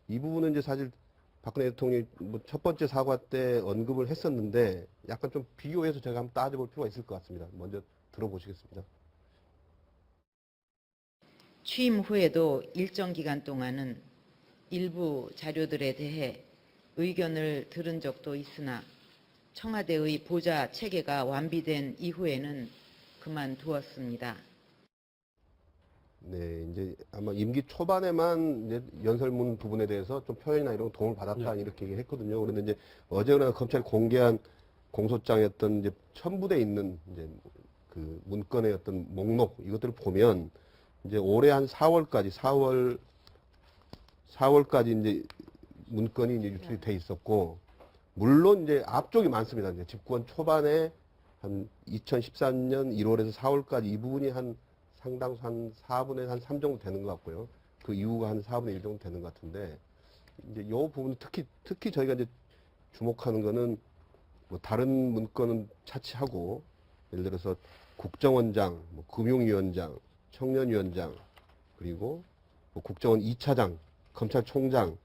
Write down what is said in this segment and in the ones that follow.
이 부분은 이제 사실 박근혜 대통령이 뭐 첫 번째 사과 때 언급을 했었는데 약간 좀 비교해서 제가 한번 따져볼 필요가 있을 것 같습니다. 먼저 들어보시겠습니다. 취임 후에도 일정 기간 동안은 일부 자료들에 대해 의견을 들은 적도 있으나 청와대의 보좌 체계가 완비된 이후에는 그만두었습니다. 네, 이제 아마 임기 초반에만 이제 연설문 부분에 대해서 좀 표현이나 이런 도움을 받았다 이렇게 얘기했거든요. 그런데 이제 어제나 검찰이 공개한 공소장의 어떤 이제 첨부돼 있는 이제 그 문건의 어떤 목록 이것들을 보면 이제 올해 한 4월까지 이제 문건이 이제 유출이 돼 있었고 물론 이제 앞쪽이 많습니다. 이제 집권 초반에 한 2013년 1월에서 4월까지 이 부분이 한 상당수 한 4분의 한 3 정도 되는 것 같고요. 그 이후가 한 4분의 1 정도 되는 것 같은데, 이제 이 부분 특히 저희가 이제 주목하는 거는 뭐 다른 문건은 차치하고, 예를 들어서 국정원장, 뭐 금융위원장, 청년위원장, 그리고 뭐 국정원 2차장, 검찰총장,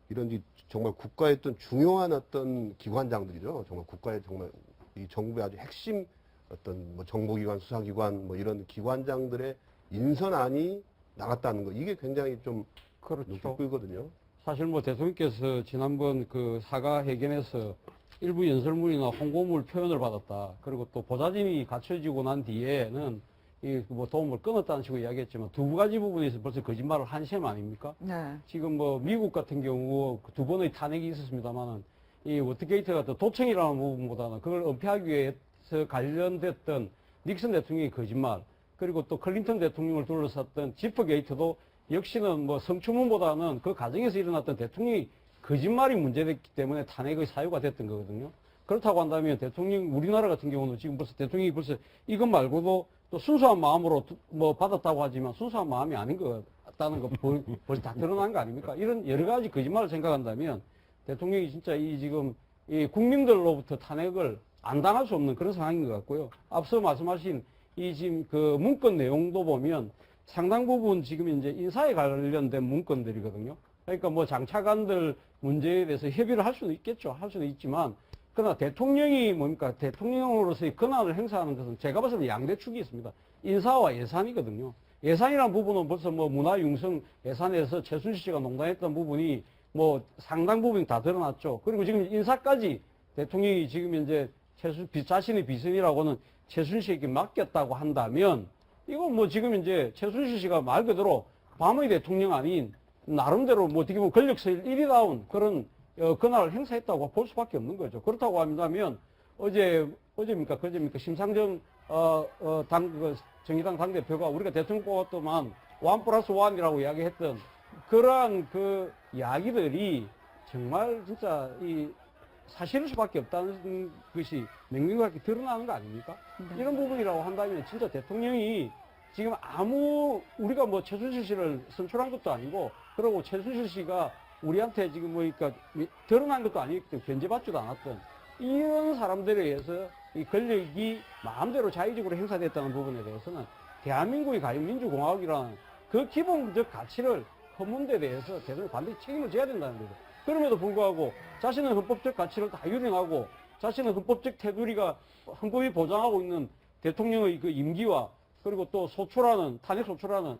이런 정말 국가의 어떤 중요한 어떤 기관장들이죠. 정말 국가의 정말 이 정부의 아주 핵심 어떤 뭐 정보기관, 수사기관 뭐 이런 기관장들의 인선안이 나갔다는 거 이게 굉장히 좀 눈길 끌거든요. 사실 뭐 대통령께서 지난번 그 사과회견에서 일부 연설문이나 홍보물 표현을 받았다. 그리고 또 보좌진이 갖춰지고 난 뒤에는 이 뭐 도움을 끊었다는 식으로 이야기했지만 두 가지 부분에서 벌써 거짓말을 한 셈 아닙니까? 네. 지금 뭐 미국 같은 경우 두 번의 탄핵이 있었습니다만은 이 워터게이트 같은 도청이라는 부분보다는 그걸 은폐하기 위해서 관련됐던 닉슨 대통령의 거짓말 그리고 또 클린턴 대통령을 둘러쌌던 지퍼게이트도 역시는 뭐 성추문보다는 그 과정에서 일어났던 대통령이 거짓말이 문제됐기 때문에 탄핵의 사유가 됐던 거거든요. 그렇다고 한다면 대통령, 우리나라 같은 경우는 지금 벌써 대통령이 벌써 이것 말고도 또 순수한 마음으로 뭐 받았다고 하지만 순수한 마음이 아닌 것 같다는 거 벌써 다 드러난 거 아닙니까? 이런 여러 가지 거짓말을 생각한다면 대통령이 진짜 이 지금 이 국민들로부터 탄핵을 안 당할 수 없는 그런 상황인 것 같고요. 앞서 말씀하신 이 지금 그 문건 내용도 보면 상당 부분 지금 이제 인사에 관련된 문건들이거든요. 그러니까 뭐 장차관들 문제에 대해서 협의를 할 수는 있겠죠. 할 수는 있지만 그러나 대통령이 뭡니까? 대통령으로서의 권한을 행사하는 것은 제가 봤을 때 양대축이 있습니다. 인사와 예산이거든요. 예산이라는 부분은 벌써 뭐 문화융성 예산에서 최순실 씨가 농단했던 부분이 뭐 상당 부분이 다 드러났죠. 그리고 지금 인사까지 대통령이 지금 이제 자신의 비선이라고는 최순실 씨에게 맡겼다고 한다면 이건 뭐 지금 이제 최순실 씨가 말 그대로 밤의 대통령 아닌 나름대로 뭐 어떻게 보면 권력서열 1위다운 그런 권한을 행사했다고 볼 수밖에 없는 거죠. 그렇다고 한다면 어제입니까? 그제입니까? 심상정 정의당 당대표가 우리가 대통령 뽑았더만 1+1이라고 이야기했던 그러한 그 이야기들이 정말 진짜 이 사실일 수밖에 없다는 것이 명명하게 드러나는 거 아닙니까? 이런 부분이라고 한다면 진짜 대통령이 지금 우리가 뭐 최순실 씨를 선출한 것도 아니고, 그리고 최순실 씨가 우리한테 지금 그러니까 드러난 것도 아니기 때문에 견제받지도 않았던 이런 사람들에 의해서 이 권력이 마음대로 자의적으로 행사됐다는 부분에 대해서는 대한민국이 가진 민주공화국이라는 그 기본적 가치를 허문 데 대해서 대통령이 반드시 책임을 져야 된다는 거죠. 그럼에도 불구하고 자신의 헌법적 가치를 다 유린하고 자신의 헌법적 테두리가 헌법이 보장하고 있는 대통령의 그 임기와 그리고 또 소출하는 탄핵 소출하는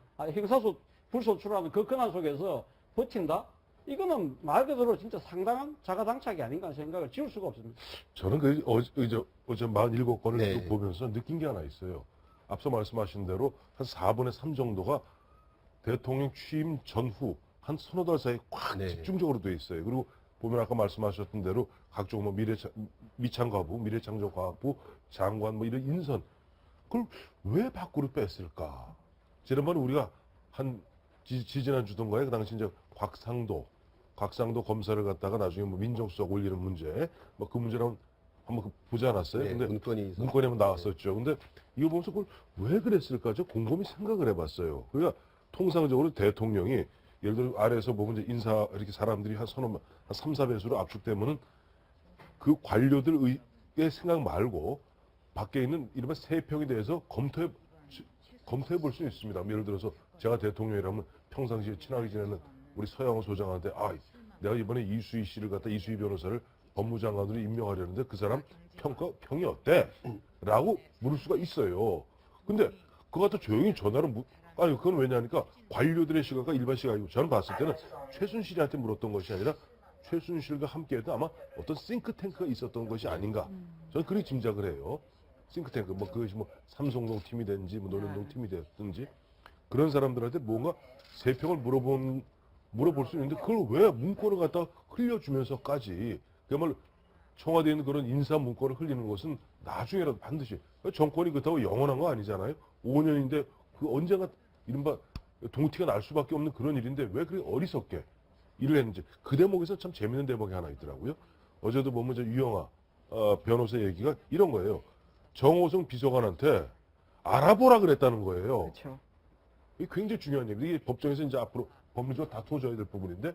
불소출하는 그 권한 속에서 버틴다? 이거는 말 그대로 진짜 상당한 자가당착이 아닌가 하는 생각을 지울 수가 없습니다. 저는 어제 47건을 네. 쭉 보면서 느낀 게 하나 있어요. 앞서 말씀하신 대로 한 4분의 3 정도가 대통령 취임 전후 한 서너 달 사이에 꽉 네. 집중적으로 돼 있어요. 그리고 보면 아까 말씀하셨던 대로 각종 뭐 미창과부, 미래창조과학부, 장관 뭐 이런 인선 그걸 왜 밖으로 뺐을까? 지난번에 우리가 지지난 주던가에 그 당시 이제 곽상도 검사를 갖다가 나중에 뭐 민정수석 올리는 문제 뭐 그 문제랑 한번 보지 않았어요? 네, 근데 문건이 한번 나왔었죠. 근데 이거 보면서 그걸 왜 그랬을까? 저 곰곰이 생각을 해봤어요. 그러니까 통상적으로 대통령이 예를 들어 아래에서 보면 이제 인사 이렇게 사람들이 한 3, 4배수로 압축되면은 그 관료들의 생각 말고 밖에 있는 이른바 세평에 대해서 검토해 볼 수 있습니다. 예를 들어서 제가 대통령이라면 평상시에 친하게 지내는 우리 서양호 소장한테 내가 이번에 이수희 씨를 갖다 이수희 변호사를 법무장관으로 임명하려는데 그 사람 평이 어때? 라고 물을 수가 있어요. 근데 그거 갖다 조용히 전화를 아니 그건 왜냐니까 관료들의 시각과 일반 시각이고 저는 봤을 때는 최순실한테 물었던 것이 아니라 최순실과 함께해도 아마 어떤 싱크탱크가 있었던 것이 아닌가. 저는 그렇게 짐작을 해요. 싱크탱크 뭐 그것이 뭐 삼성동 팀이 됐는지 뭐 노년동 팀이 됐든지 그런 사람들한테 뭔가 세평을 물어볼 수 있는데 그걸 왜 문건을 갖다 흘려주면서까지 그야말로 청와대에 있는 그런 인사 문건을 흘리는 것은 나중에라도 반드시 정권이 그렇다고 영원한 거 아니잖아요. 5년인데 그 언젠가 이른바 동티가 날 수밖에 없는 그런 일인데 왜 그렇게 어리석게 일을 했는지 그 대목에서 참 재밌는 대목이 하나 있더라고요. 어제도 보면 유영아 변호사 얘기가 이런 거예요. 정호성 비서관한테 알아보라 그랬다는 거예요. 그렇죠. 이게 굉장히 중요한 얘기예요. 이게 법정에서 이제 앞으로 법률적으로 다투어져야 될 부분인데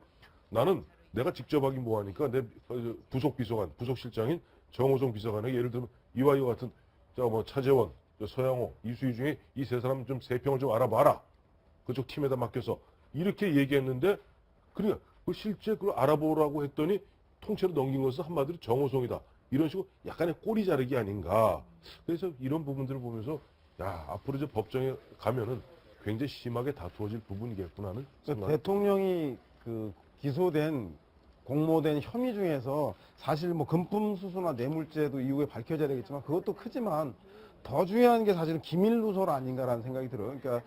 나는 내가 직접 하긴 뭐하니까 내 부속 비서관, 부속실장인 정호성 비서관에게 예를 들면 이와 같은 뭐 차재원, 서양호, 이수희 중에 이 세 사람 좀 세평을 좀 알아봐라. 그쪽 팀에다 맡겨서 이렇게 얘기했는데 그러니까 실제 그걸 알아보라고 했더니 통째로 넘긴 것은 한마디로 정호성이다. 이런 식으로 약간의 꼬리 자르기 아닌가. 그래서 이런 부분들을 보면서 야 앞으로 이제 법정에 가면은 굉장히 심하게 다투어질 부분이겠구나 하는 생각. 대통령이 그 기소된 공모된 혐의 중에서 사실 뭐 금품 수수나 뇌물죄도 이후에 밝혀져야 되겠지만 그것도 크지만 더 중요한 게 사실은 기밀 누설 아닌가라는 생각이 들어요. 그러니까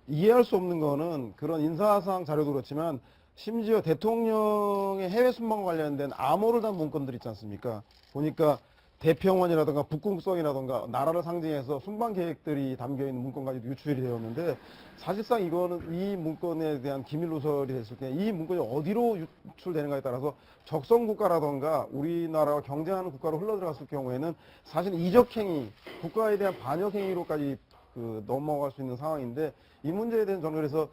이해할 수 없는 거는 그런 인사상 자료도 그렇지만 심지어 대통령의 해외 순방 관련된 암호를 단 문건들 있지 않습니까? 보니까 대평원이라든가 북궁성이라든가 나라를 상징해서 순방 계획들이 담겨 있는 문건까지도 유출이 되었는데 사실상 이거는 이 문건에 대한 기밀 누설이 됐을 때 이 문건이 어디로 유출되는가에 따라서 적성 국가라든가 우리나라와 경쟁하는 국가로 흘러들어갔을 경우에는 사실 이적행위, 국가에 대한 반역행위로까지 넘어갈 수 있는 상황인데 이 문제에 대해서 저는 그래서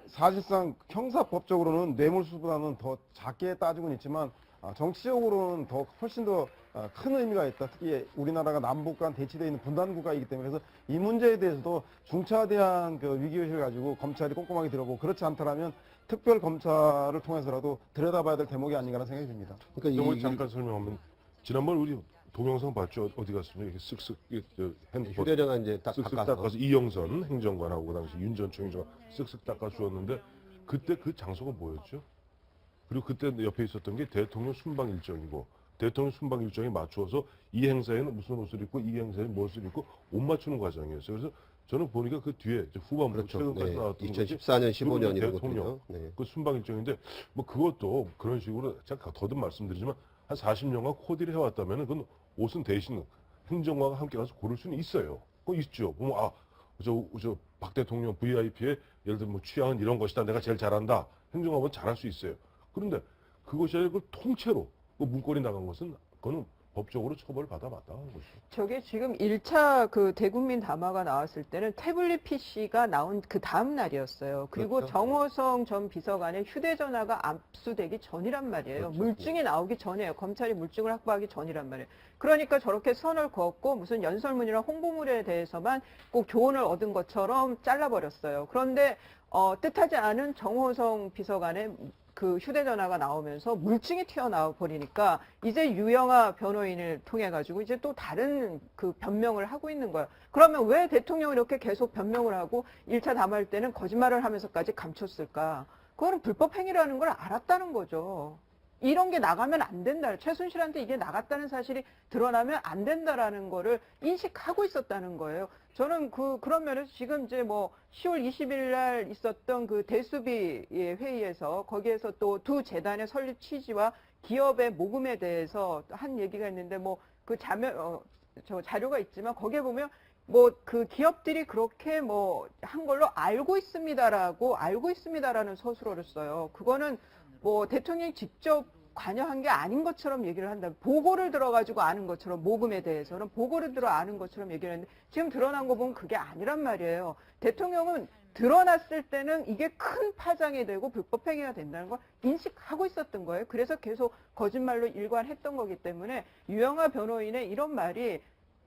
사실상 형사법적으로는 뇌물수보다는 더 작게 따지고는 있지만 정치적으로는 더 훨씬 더 큰 의미가 있다. 특히 우리나라가 남북 간 대치되어 있는 분단 국가이기 때문에 그래서 이 문제에 대해서도 중차대한 위기의식을 가지고 검찰이 꼼꼼하게 들어보고 그렇지 않더라면 특별 검찰을 통해서라도 들여다봐야 될 대목이 아닌가라는 생각이 듭니다. 그러니까 이걸 잠깐 설명하면 지난번 우리 동영상 봤죠? 어디 갔습니까? 이렇게 쓱쓱 핸드폰 휴대전화 이제 딱 쓱쓱 바꿔서. 닦아서 이영선 행정관하고 그 당시 윤 전 총리가 쓱쓱 닦아주었는데 그때 그 장소가 뭐였죠? 그리고 그때 옆에 있었던 게 대통령 순방 일정이고 대통령 순방 일정에 맞추어서 이 행사에는 무슨 옷을 입고 이 행사에는 무엇을 입고 옷 맞추는 과정이었어요. 그래서 저는 보니까 그 뒤에 이제 후반부 그렇죠. 최근까지 네. 나왔던 2014년, 15년 이런 대통령 것들요. 네. 그 순방 일정인데 뭐 그것도 그런 식으로 제가 더듬 말씀드리지만 한 40년간 코디를 해왔다면 그건 옷은 대신 행정관과 함께 가서 고를 수는 있어요. 그거 있죠. 보면 저 박 대통령 VIP의 예를 들면 뭐 취향은 이런 것이다. 내가 제일 잘한다. 행정관은 잘할 수 있어요. 그런데 그것이 아니라 그걸 통째로 그 문건이 나간 것은 그거는 법적으로 처벌을 받아 마땅한 것이죠. 저게 지금 1차 그 대국민 담화가 나왔을 때는 태블릿 PC가 나온 그 다음 날이었어요. 그리고 그렇죠. 정호성 전 비서관의 휴대전화가 압수되기 전이란 말이에요. 그렇죠. 물증이 나오기 전이에요. 검찰이 물증을 확보하기 전이란 말이에요. 그러니까 저렇게 선을 그었고 무슨 연설문이나 홍보물에 대해서만 꼭 조언을 얻은 것처럼 잘라버렸어요. 그런데 뜻하지 않은 정호성 비서관의 그 휴대전화가 나오면서 물증이 튀어나와 버리니까 이제 유영아 변호인을 통해 가지고 이제 또 다른 그 변명을 하고 있는 거예요. 그러면 왜 대통령이 이렇게 계속 변명을 하고 1차 담화할 때는 거짓말을 하면서까지 감췄을까? 그거는 불법 행위라는 걸 알았다는 거죠. 이런 게 나가면 안 된다. 최순실한테 이게 나갔다는 사실이 드러나면 안 된다라는 거를 인식하고 있었다는 거예요. 저는 그런 면에서 지금 이제 뭐 10월 20일 날 있었던 그 대수비 회의에서 거기에서 또 두 재단의 설립 취지와 기업의 모금에 대해서 한 얘기가 있는데 뭐 그 저 자료가 있지만 거기에 보면 뭐 그 기업들이 그렇게 뭐 한 걸로 알고 있습니다라는 서술어를 써요. 그거는 뭐 대통령이 직접 관여한 게 아닌 것처럼 얘기를 한다. 보고를 들어가지고 아는 것처럼 모금에 대해서는 보고를 들어 아는 것처럼 얘기를 했는데 지금 드러난 거 보면 그게 아니란 말이에요. 대통령은 드러났을 때는 이게 큰 파장이 되고 불법 행위가 된다는 걸 인식하고 있었던 거예요. 그래서 계속 거짓말로 일관했던 거기 때문에 유영아 변호인의 이런 말이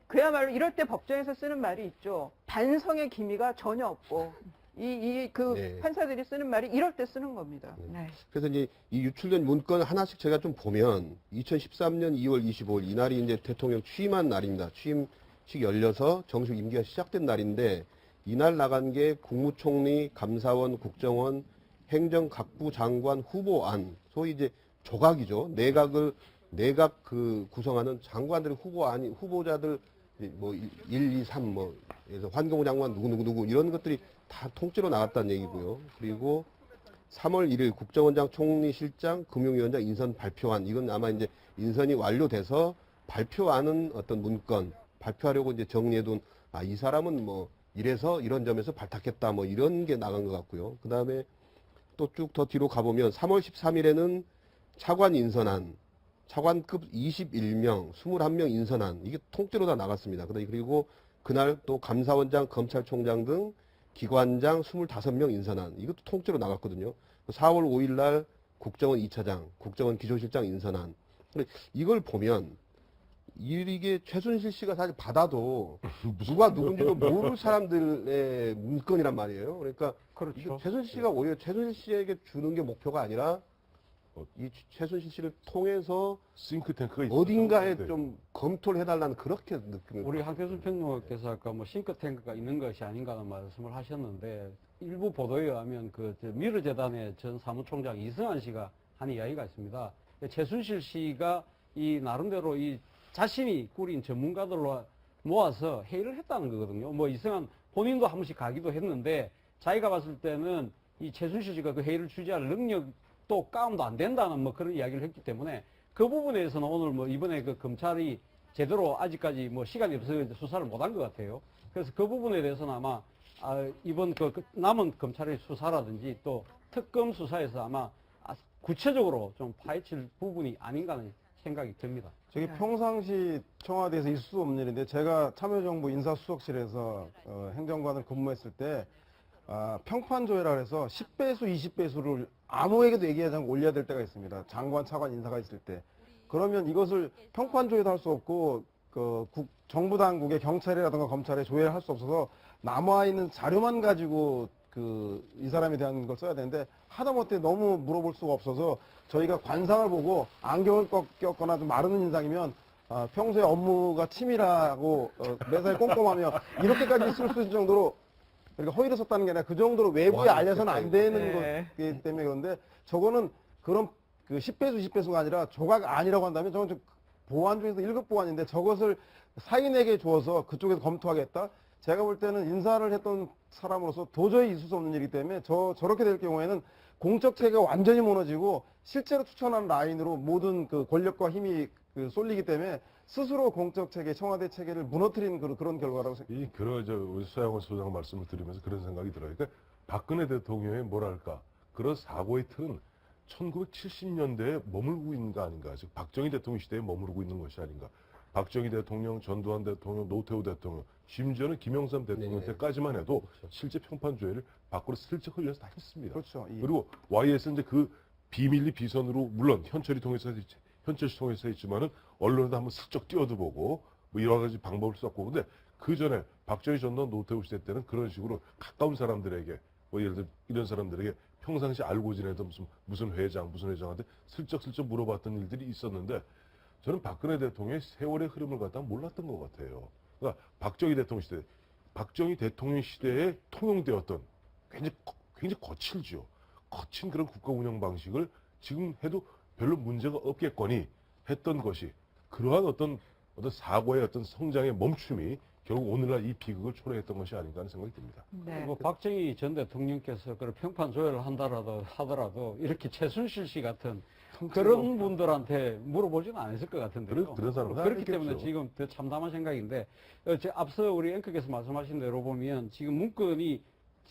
그야말로 이럴 때 법정에서 쓰는 말이 있죠. 반성의 기미가 전혀 없고 그 네. 판사들이 쓰는 말이 이럴 때 쓰는 겁니다. 네. 그래서 이제 이 유출된 문건 하나씩 제가 좀 보면 2013년 2월 25일 이날이 이제 대통령 취임한 날입니다. 취임식 열려서 정식 임기가 시작된 날인데 이날 나간 게 국무총리, 감사원, 국정원, 행정각부 장관 후보안, 소위 이제 조각이죠. 내각 그 구성하는 장관들의 후보자들 뭐 1, 2, 3 뭐 그래서 환경부 장관 누구 이런 것들이 다 통째로 나갔다는 얘기고요. 그리고 3월 1일 국정원장 총리실장 금융위원장 인선 발표한 이건 아마 이제 인선이 완료돼서 발표하는 어떤 문건 발표하려고 이제 정리해둔 이 사람은 뭐 이래서 이런 점에서 발탁했다 뭐 이런 게 나간 것 같고요. 그 다음에 또 쭉 더 뒤로 가보면 3월 13일에는 차관 인선안 차관급 21명, 21명 인선안 이게 통째로 다 나갔습니다. 그리고 그날 또 감사원장, 검찰총장 등 기관장 25명 인선안 이것도 통째로 나갔거든요. 4월 5일 날 국정원 2차장, 국정원 기조실장 인선안 이걸 보면 이게 최순실 씨가 사실 받아도 누가 누군지도 모를 사람들의 문건이란 말이에요. 그러니까 그렇죠. 최순실 씨가 오히려 최순실 씨에게 주는 게 목표가 아니라 이 최순실 씨를 통해서 싱크탱크가 있어요. 어딘가에 네. 좀 검토를 해달라는 그렇게 느낌을 우리 한태순 평론가께서 아까 뭐 싱크탱크가 있는 것이 아닌가는 말씀을 하셨는데 일부 보도에 의하면 미르재단의 전 사무총장 이승환 씨가 한 이야기가 있습니다. 최순실 씨가 이 나름대로 이 자신이 꾸린 전문가들로 모아서 회의를 했다는 거거든요. 뭐 이승환 본인도 한 번씩 가기도 했는데 자기가 봤을 때는 이 최순실 씨가 그 회의를 주재할 능력도 가움도 안 된다는 뭐 그런 이야기를 했기 때문에 그 부분에서는 오늘 뭐 이번에 그 검찰이 제대로 아직까지 뭐 시간이 없어서 수사를 못한 것 같아요. 그래서 그 부분에 대해서는 아마 이번 그 남은 검찰의 수사라든지 또 특검 수사에서 아마 구체적으로 좀 파헤칠 부분이 아닌가 하는 생각이 듭니다. 저기 평상시 청와대에서 있을 수 없는 일인데 제가 참여정부 인사수석실에서 행정관을 근무했을 때 평판조회라 해서 10배수, 20배수를 아무에게도 얘기하지 않고 올려야 될 때가 있습니다. 장관, 차관 인사가 있을 때. 그러면 이것을 평판조회도 할 수 없고 정부 당국의 경찰이라든가 검찰에 조회를 할 수 없어서 남아있는 자료만 가지고 이 사람에 대한 걸 써야 되는데 하다못해 너무 물어볼 수가 없어서 저희가 관상을 보고 안경을 꼈거나 좀 마르는 인상이면 평소에 업무가 치밀하고 매사에 꼼꼼하며 이렇게까지 쓸 수 있을 정도로 그러니까 허위를 썼다는 게 아니라 그 정도로 외부에 알려서는 안 되는 네. 거기 때문에 그런데 저거는 그런 10배수, 20배수가 아니라 조각 아니라고 한다면 저건 좀 보안 중에서 1급 보안인데 저것을 사인에게 주어서 그쪽에서 검토하겠다? 제가 볼 때는 인사를 했던 사람으로서 도저히 있을 수 없는 일이기 때문에 저렇게 될 경우에는 공적 체계가 완전히 무너지고 실제로 추천한 라인으로 모든 그 권력과 힘이 쏠리기 때문에 스스로 공적 체계, 청와대 체계를 무너뜨리는 그런 결과라고 생각합니다. 우리 서양원 소장 말씀을 들으면서 그런 생각이 들어요. 그러니까 박근혜 대통령의 뭐랄까 그런 사고의 틀은 1970년대에 머물고 있는 거 아닌가. 즉 박정희 대통령 시대에 머무르고 있는 것이 아닌가. 박정희 대통령, 전두환 대통령, 노태우 대통령, 심지어는 김영삼 대통령 때까지만 해도 실제 평판조회를 밖으로 슬쩍 흘려서 다 했습니다. 그렇죠. 그리고 YS는 이제 그 비밀리 비선으로 물론 현철이 통해서 했지만은 언론에도 한번 슬쩍 띄워도 보고 뭐 여러 가지 방법을 썼고 근데 그 전에 박정희 전두환 노태우 시대 때는 그런 식으로 가까운 사람들에게 뭐 예를 들어 이런 사람들에게 평상시 알고 지내던 무슨 회장한테 슬쩍슬쩍 물어봤던 일들이 있었는데 저는 박근혜 대통령의 세월의 흐름을 갖다 몰랐던 것 같아요. 그러니까 박정희 대통령 시대에 통용되었던 굉장히 거칠죠. 거친 그런 국가 운영 방식을 지금 해도 별로 문제가 없겠거니 했던 것이 그러한 어떤 사고의 어떤 성장의 멈춤이 결국 오늘날 이 비극을 초래했던 것이 아닌가 하는 생각이 듭니다. 네. 뭐 박정희 전 대통령께서 그런 평판 조회를 하더라도 이렇게 최순실 씨 같은 그런 분들한테 물어보지는 않았을 것 같은데요. 그런 사람은 그렇기 아니겠죠. 때문에 지금 더 참담한 생각인데 앞서 우리 앵커께서 말씀하신 대로 보면 지금 문건이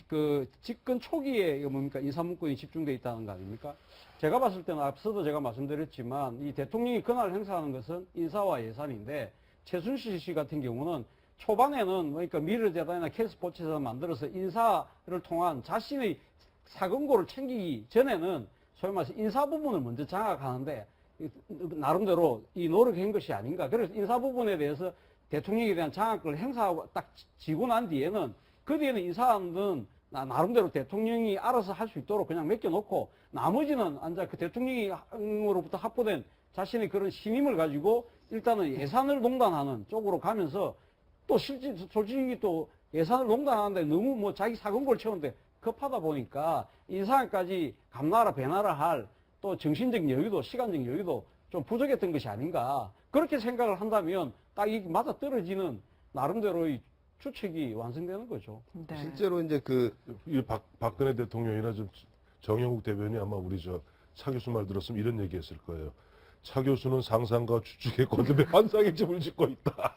그 집권 초기에 뭡니까 인사 문건이 집중돼 있다는 거 아닙니까? 제가 봤을 때는 앞서도 제가 말씀드렸지만 이 대통령이 그날 행사하는 것은 인사와 예산인데 최순실 씨 같은 경우는 초반에는 그러니까 미르재단이나 K스포츠에서 만들어서 인사를 통한 자신의 사건고를 챙기기 전에는 소위 말해서 인사 부분을 먼저 장악하는데 나름대로 이 노력한 것이 아닌가. 그래서 인사 부분에 대해서 대통령에 대한 장악을 행사하고 딱 지고 난 뒤에는 그 뒤에는 인사는 나름대로 대통령이 알아서 할 수 있도록 그냥 맡겨놓고 나머지는 앉아 그 대통령으로부터 확보된 자신의 그런 신임을 가지고 일단은 예산을 농단하는 쪽으로 가면서 또 솔직히 또 예산을 농단하는데 너무 뭐 자기 사근골 채우는데 급하다 보니까 인사까지 감나라 배나라 할 또 정신적 여유도 시간적 여유도 좀 부족했던 것이 아닌가 그렇게 생각을 한다면 딱 이게 맞아 떨어지는 나름대로의 추측이 완성되는 거죠. 네. 실제로 이제 이 박근혜 대통령이나 좀 정영욱 대변인이 아마 우리 차 교수 말 들었으면 이런 얘기했을 거예요. 차 교수는 상상과 추측의 거듭에 환상의 집을 짓고 있다.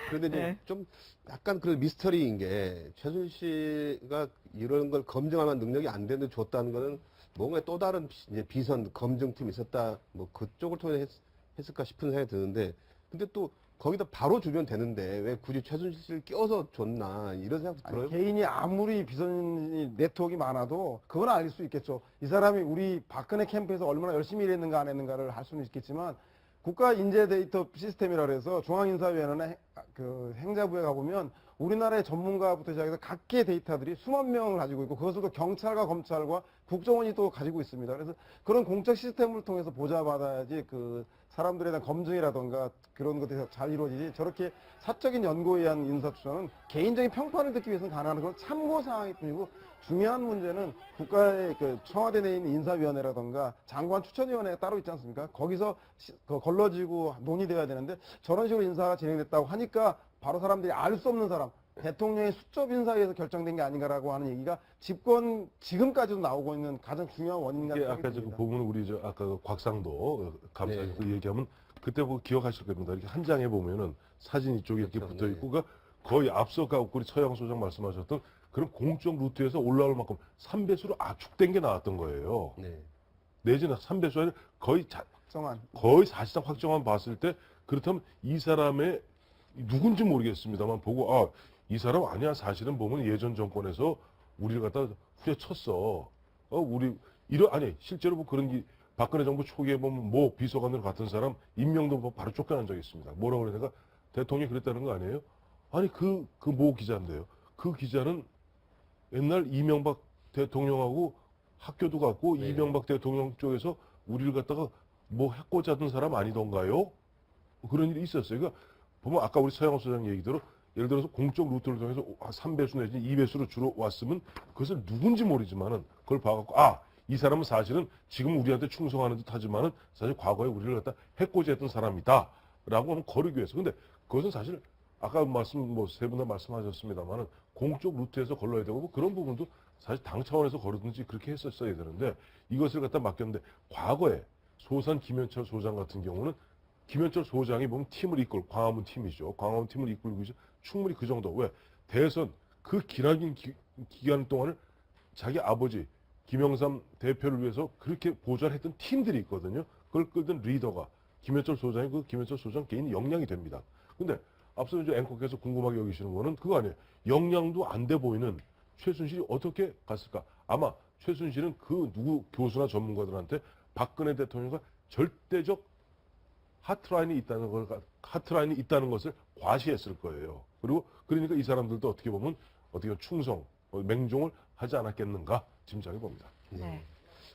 그런데 이제 네. 좀 약간 그런 미스터리인 게 최순실씨가 이런 걸 검증할 만한 능력이 안 되는데 줬다는 거는 뭔가 또 다른 이제 비선 검증팀이 있었다 뭐 그쪽을 통해 했을까 싶은 생각이 드는데 근데 또 거기다 바로 주면 되는데 왜 굳이 최순실을 껴서 줬나 이런 생각도 아니, 들어요. 개인이 아무리 비선 네트워크가 많아도 그건 알 수 있겠죠. 이 사람이 우리 박근혜 캠프에서 얼마나 열심히 일했는가 안 했는가를 할 수는 있겠지만 국가인재데이터 시스템이라 그래서 중앙인사위원회나 그 행자부에 가보면 우리나라의 전문가부터 시작해서 각계 데이터들이 수만 명을 가지고 있고 그것을 또 경찰과 검찰과 국정원이 또 가지고 있습니다. 그래서 그런 공적 시스템을 통해서 보좌받아야지 그 사람들에 대한 검증이라던가 그런 것들이 잘 이루어지지 저렇게 사적인 연고에 의한 인사추천은 개인적인 평판을 듣기 위해서는 가능한 그런 참고사항일 뿐이고 중요한 문제는 국가의 그 청와대 내에 있는 인사위원회라던가 장관 추천위원회가 따로 있지 않습니까? 거기서 걸러지고 논의돼야 되는데 저런 식으로 인사가 진행됐다고 하니까 바로 사람들이 알 수 없는 사람 대통령의 수첩 인사위에서 결정된 게 아닌가라고 하는 얘기가 집권 지금까지도 나오고 있는 가장 중요한 원인이라고 이게 생각이 아까 그 듭니다. 부분은 우리 아까 그 곽상도 감사에서 네. 얘기하면 그때 뭐 기억하실 겁니다. 이렇게 한 장에 보면은 사진 이쪽에 이렇게 그렇죠. 붙어 있고 그러니까 거의 앞서 우리 처양 소장 말씀하셨던 그런 공적 루트에서 올라올 만큼 3배수로 압축된 게 나왔던 거예요. 네. 내지는 3배수 아니라 정한 거의 사실상 확정만 봤을 때 그렇다면 이 사람의 누군지 모르겠습니다만 보고 이 사람 아니야 사실은 보면 예전 정권에서 우리를 갖다 후려쳤어. 아니 실제로 뭐 그런 박근혜 정부 초기에 보면 뭐 비서관으로 같은 사람 임명도 뭐 바로 쫓겨난 적이 있습니다. 뭐라고 그러니까 대통령이 그랬다는 거 아니에요? 아니 그 모 기자인데요. 그 기자는 옛날 이명박 대통령하고 학교도 갔고 네. 이명박 대통령 쪽에서 우리를 갖다가 뭐 해코지 하던 사람 아니던가요? 그런 일이 있었어요. 그러니까 보면 아까 우리 서영호 소장 얘기대로 예를 들어서 공적 루트를 통해서 3배수 내지 2배수로 주로 왔으면 그것을 누군지 모르지만은 그걸 봐갖고 이 사람은 사실은 지금 우리한테 충성하는 듯 하지만은 사실 과거에 우리를 갖다 해코지했던 사람이다 라고 하면 거르기 위해서. 근데 그것은 사실 아까 세 분 다 말씀하셨습니다만은 공적 루트에서 걸러야 되고 뭐 그런 부분도 사실 당 차원에서 거르든지 그렇게 했었어야 되는데 이것을 갖다 맡겼는데 과거에 소산 김현철 소장 같은 경우는 김현철 소장이 보면 팀을 이끌고 광화문 팀이죠. 광화문 팀을 이끌고 있죠. 충분히 그 정도. 왜? 대선 그 기나긴 기간 동안을 자기 아버지 김영삼 대표를 위해서 그렇게 보좌했던 팀들이 있거든요. 그걸 끌던 리더가 김현철 소장이 그 김현철 소장 개인 역량이 됩니다. 근데 앞서 이제 앵커께서 궁금하게 여기시는 거는 그거 아니에요. 역량도 안 돼 보이는 최순실이 어떻게 갔을까? 아마 최순실은 그 누구 교수나 전문가들한테 박근혜 대통령과 절대적 하트라인이 있다는 것을 과시했을 거예요. 그리고 그러니까 이 사람들도 어떻게 보면 충성, 맹종을 하지 않았겠는가 짐작해 봅니다. 네.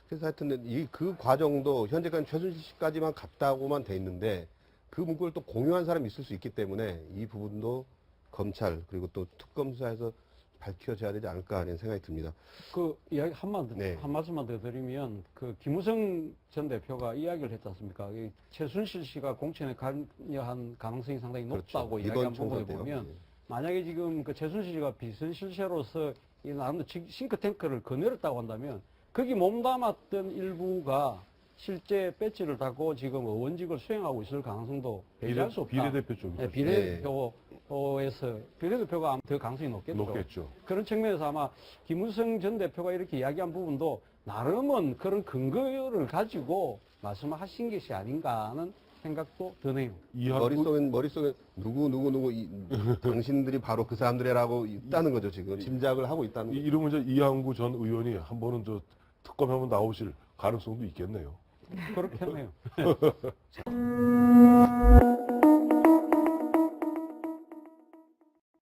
그래서 하여튼 그 과정도 현재까지 최순실 씨까지만 갔다고만 돼 있는데 그 문구를 또 공유한 사람이 있을 수 있기 때문에 이 부분도 검찰 그리고 또 특검 수사에서 밝혀져야 되지 않을까 하는 생각이 듭니다. 그 이야기 한 네. 말씀만 더 드리면 그 김우성 전 대표가 이야기를 했지 않습니까? 이 최순실 씨가 공천에 관여한 가능성이 상당히 높다고 그렇죠. 이야기한 이번 부분을 총선 때요. 보면 네. 만약에 지금 그 최순실 씨가 비선실세로서 이 나름대로 싱크탱크를 거느렸다고 한다면 거기 몸담았던 일부가 실제 배지를 달고 지금 의원직을 수행하고 있을 가능성도 배제할 수 없다. 비례대표 쪽이죠. 네, 비례대표에서 비례대표가 아마 더 가능성이 높겠죠. 그런 측면에서 아마 김무성 전 대표가 이렇게 이야기한 부분도 나름은 그런 근거를 가지고 말씀하신 것이 아닌가 하는 생각도 드네요. 머릿속에 누구 당신들이 바로 그 사람들이라고 있다는 거죠. 지금 짐작을 하고 있다는 거죠. 이러면 이제 이항구 전 의원이 한 번은 특검에 한번 나오실 가능성도 있겠네요. 그렇게 하네요.